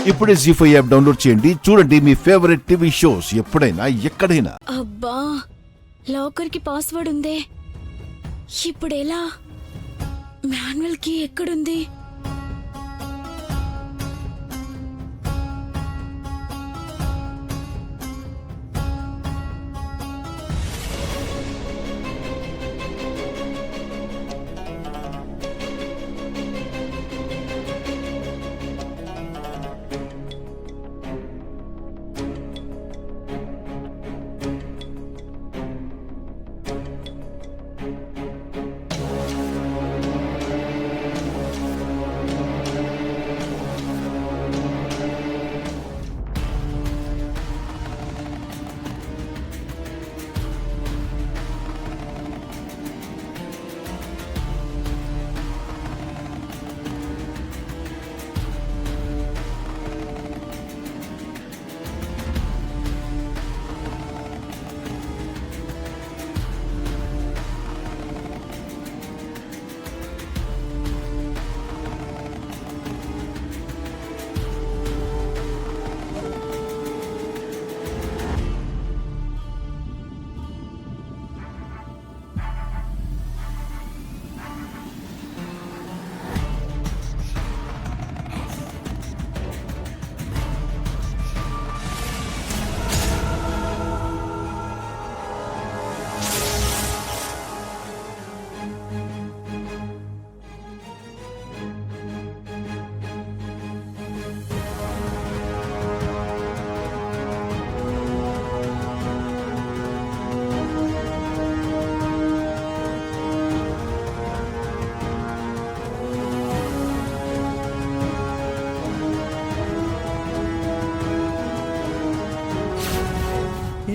ఇప్పుడే జీ5 app download చేయండి. చూడండి మీ ఫేవరెట్ టీవీ షోస్ ఎప్పుడైనా ఎక్కడైనా. అబ్బా, లాకర్ కి పాస్వర్డ్ ఉందే, ఇప్పుడు ఎలా? మాన్యువల్ కీ ఎక్కడుంది?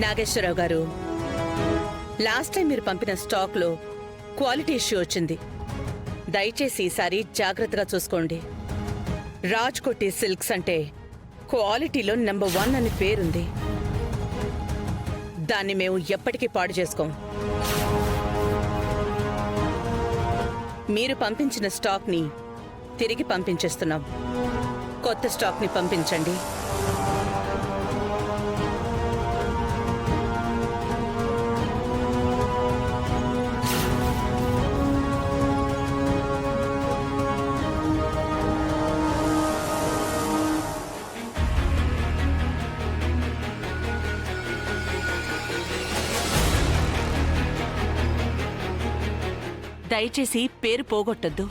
నాగేశ్వరరావు గారు, లాస్ట్ టైం మీరు పంపిన స్టాక్లో క్వాలిటీ ఇష్యూ వచ్చింది. దయచేసి ఈసారి జాగ్రత్తగా చూసుకోండి. రాజ్కోటి సిల్క్స్ అంటే క్వాలిటీలో నెంబర్ 1 అని పేరుంది. దాన్ని మేము ఎప్పటికీ పాడు చేసుకోం. మీరు పంపించిన స్టాక్ని తిరిగి పంపించేస్తున్నాం. కొత్త స్టాక్ని పంపించండి. దయచేసి పేరు పోగొట్టద్దు.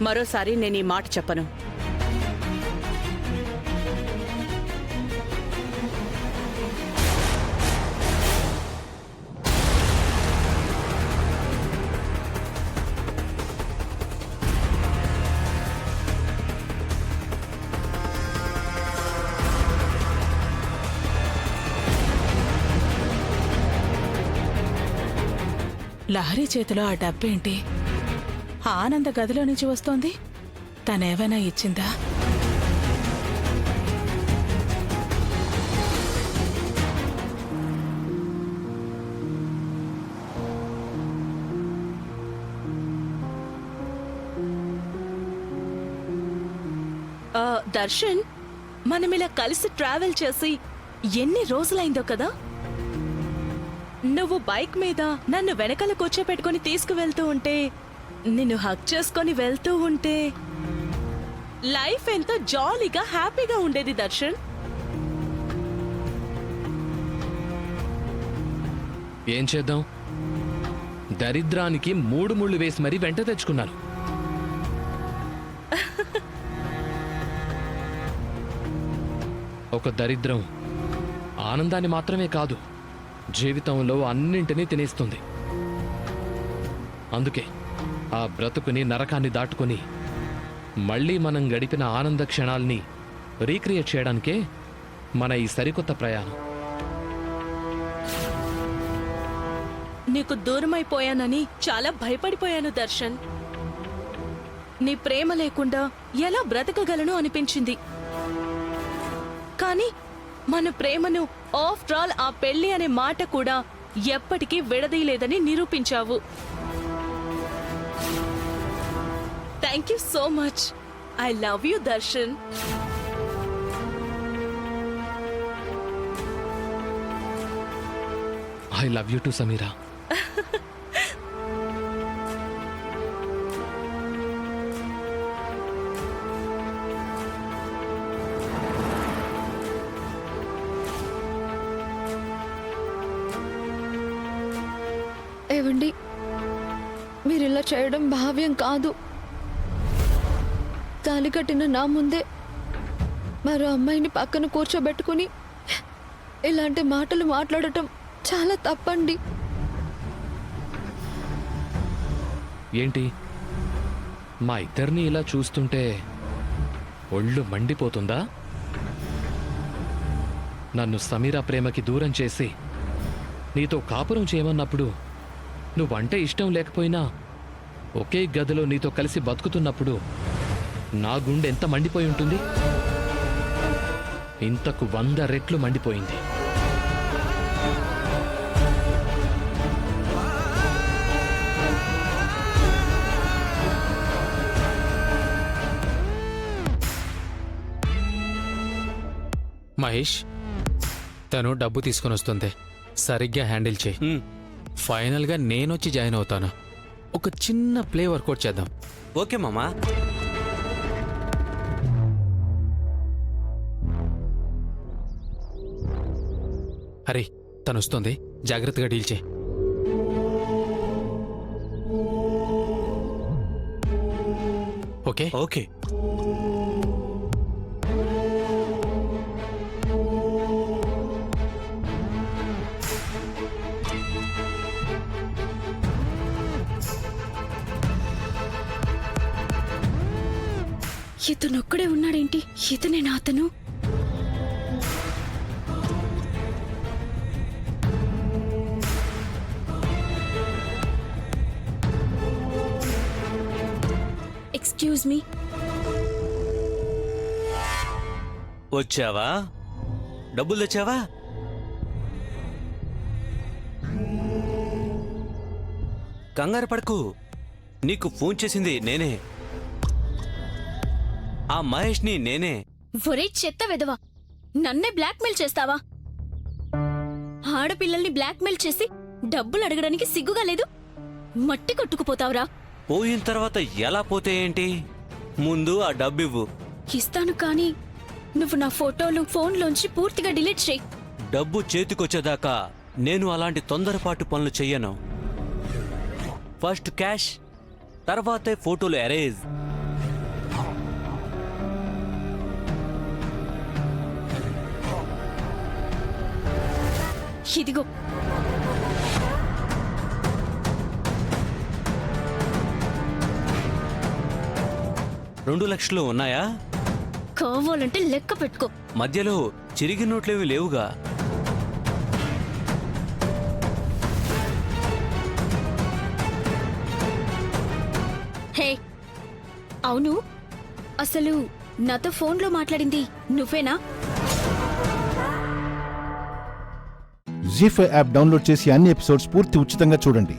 మరోసారి నేను ఈ మాట చెప్పను. లహరి చేతిలో ఆ డబ్బేంటి? ఆనంద గదిలో నుంచి వస్తోంది. తనేమైనా ఇచ్చిందా? దర్శన్, మనమిలా కలిసి ట్రావెల్ చేసి ఎన్ని రోజులైందో కదా? నువ్వు బైక్ మీద నన్ను వెనకాల కూర్చోపెట్టుకుని తీసుకువెళ్తూ ఉంటే, నిన్ను హక్ చేసుకొని వెళ్తూ ఉంటే లైఫ్ ఎంతో జాలీగా హ్యాపీగా ఉండేది దర్శన్. ఏం చేద్దాం, దరిద్రానికి 3 ముళ్ళు వేసి మరీ వెంట తెచ్చుకున్నాను. ఒక దరిద్రం ఆనందాన్ని మాత్రమే కాదు, జీవితంలో అన్నింటినీ తినేస్తుంది. అందుకే ఆ బ్రతుకుని, నరకాన్ని దాటుకుని మళ్ళీ మనం గడిపిన ఆనంద క్షణాల్ని రీక్రియేట్ చేయడానికే మన ఈ సరికొత్త ప్రయాణం. నీకు దూరమైపోయానని చాలా భయపడిపోయాను దర్శన్. నీ ప్రేమ లేకుండా ఎలా బ్రతకగలను అనిపించింది. కానీ మన ప్రేమను ఆఫ్టర్ ఆల్ ఆ పెళ్లి అనే మాట కూడా ఎప్పటికీ విడదీయలేదని నిరూపించావు. Thank you so much. I love you Darshan. I love you too Sameera. ఏవండి, మీరిలా చేయడం భావ్యం కాదు. తాళి కట్టిన నా ముందే మరో అమ్మాయిని పక్కన కూర్చోబెట్టుకుని ఇలాంటి మాటలు మాట్లాడటం చాలా తప్పండి. ఏంటి మా ఇద్దరిని ఇలా చూస్తుంటే ఒళ్ళు మండిపోతుందా? నన్ను సమీరా ప్రేమకి దూరం చేసి నీతో కాపురం చేయమన్నప్పుడు నువ్వంటే ఇష్టం లేకపోయినా ఒకే గదిలో నీతో కలిసి బతుకుతున్నప్పుడు నా గుండె ఎంత మండిపోయి ఉంటుంది? ఇంతకు 100 రెట్లు మండిపోయింది. మహేష్, తను డబ్బు తీసుకొని వస్తుంది, సరిగ్గా హ్యాండిల్ చేయి. ఫైనల్గా నేనొచ్చి జాయిన్ అవుతాను. ఒక చిన్న ప్లే వర్కౌట్ చేద్దాం. ఓకే మామా. అరే, తను వస్తుంది, జాగ్రత్తగా డీల్ చేయి. Okay okay. ఇతనొక్కడే ఉన్నాడేంటి? ఇతనేనా అతను? Excuse me. వచ్చావా? డబ్బులు తెచ్చావా? కంగారు పడకు, నీకు ఫోన్ చేసింది నేనే. ఆ మహేష్ని నేనే. ఒరే చెత్త వెదవా, నన్నే బ్లాక్మెయిల్ చేస్తావా? ఆడపిల్లల్ని బ్లాక్మెయిల్ చేసి డబ్బులు అడగడానికి సిగ్గుగా లేదు? మట్టి కొట్టుకుపోతావురా. పోయిన తర్వాత ఎలా పోతే ఏంటి? ముందు ఆ డబ్బివ్వు. ఇస్తాను, కానీ నువ్వు నా ఫోటోలు ఫోన్లోంచి పూర్తిగా డిలీట్ చేయి. డబ్బు చేతికొచ్చేదాకా నేను అలాంటి తొందరపాటు పనులు చెయ్యను. ఫస్ట్ క్యాష్, తర్వాతే ఫోటోలు ఎరేజ్. ఇదిగో. $2 లక్షలు ఉన్నాయా? కావాలంటే లెక్క పెట్టుకో. మధ్యలో చిరిగి నోట్లేవి లేవుగా? హే, అవును, అసలు నాతో ఫోన్లో మాట్లాడింది నువ్వేనా? జీ5 యాప్ డౌన్లోడ్ చేసి అన్ని ఎపిసోడ్స్ పూర్తి ఉచితంగా చూడండి.